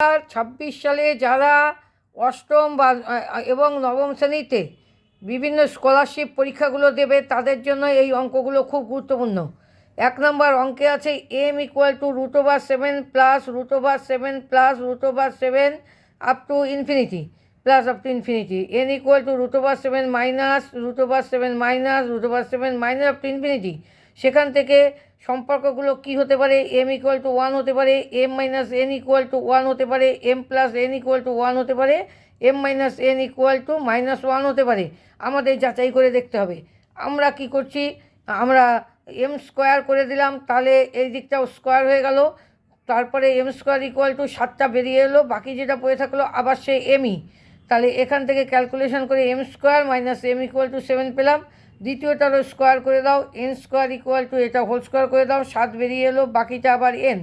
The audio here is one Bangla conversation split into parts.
2026 সালে যারা অষ্টম বা এবং নবম শ্রেণীতে বিভিন্ন স্কলারশিপ পরীক্ষাগুলো দেবে তাদের জন্য এই অঙ্কগুলো খুব গুরুত্বপূর্ণ। 1 নম্বর অঙ্কে আছে m = √7 plus √7 plus √7 up to infinity plus up to infinity, n √7 minus √7 minus √7 minus up to infinity. সেখান থেকে সম্পর্কগুলো কি হতে পারে? m = 1 হতে পারে, m - n = 1 হতে পারে, m + n = 1 হতে পারে, m - n = -1 হতে পারে। আমাদের যাচাই করে দেখতে হবে। আমরা কি করছি, আমরা m স্কোয়ার করে দিলাম, তাহলে এই দিকটাও স্কোয়ার হয়ে গেল। তারপরে m স্কোয়ার = 7টা বেরিয়ে এলো, বাকি যেটা পড়ে থাকলো আবার সে mই। তাহলে এখান থেকে ক্যালকুলেশন করে m স্কোয়ার মাইনাস m = 7 পেলাম। দ্বিতীয়টারও স্কোয়ার করে দাও, n স্কোয়ার = এটা হোল স্কোয়ার করে দাও, 7 বেরিয়ে এলো, বাকিটা আবার n।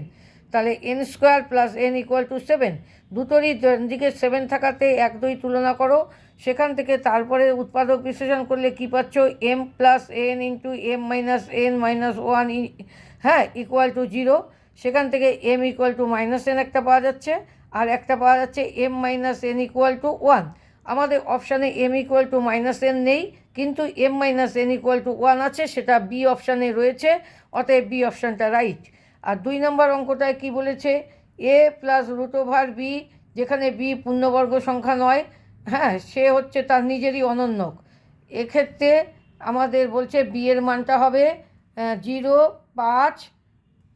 তাহলে n স্কোয়ার প্লাস n = 7। দুটোরই দিকে 7 থাকাতে 1 2 তুলনা করো। সেখান থেকে তারপরে উৎপাদক বিশ্লেষণ করলে কি পাচ্ছ? m + n × m - n - 1 = 0। সেখান থেকে m = -n একটা পাওয়া যাচ্ছে, আর একটা পাওয়া যাচ্ছে m - n = 1। আমাদের অপশানে m = -n নেই, কিন্তু m - n = 1 আছে, সেটা বি অপশানে রয়েছে, অতএব বি অপশানটা রাইট। আর 2 নম্বর অঙ্কটায় কি বলেছে? a + √b, যেখানে b পূর্ণবর্গ সংখ্যা নয়, সে হচ্ছে তার নিজেরই অনন্যক। এক্ষেত্রে আমাদের বলছে b এর মানটা হবে 0, 5,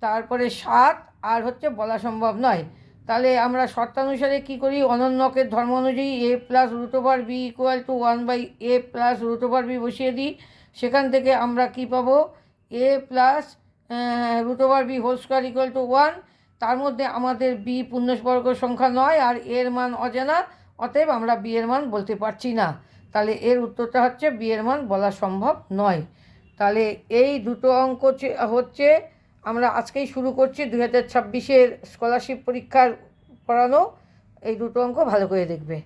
তারপরে 7, আর হচ্ছে বলা সম্ভব নয়। তাহলে আমরা শর্তানুসারে কী করি? অনন্যকের ধর্ম অনুযায়ী a + √b = 1/a + √b বসিয়ে দিই। সেখান থেকে আমরা কি পাবো? a + √b whole square = 1। তার মধ্যে আমাদের b পূর্ণবর্গ সংখ্যা নয়, আর এর মান অজানা, অতএব আমরা b এর মান বলতে পারছি না। তাহলে এর উত্তরটা হচ্ছে b এর মান বলা সম্ভব নয়। তাহলে এই দুটো অঙ্ক হচ্ছে, আমরা আজকেই শুরু করছি 2026-এর স্কলারশিপ পরীক্ষার পড়ানো। এই দুটো অঙ্ক ভালো করে দেখবে।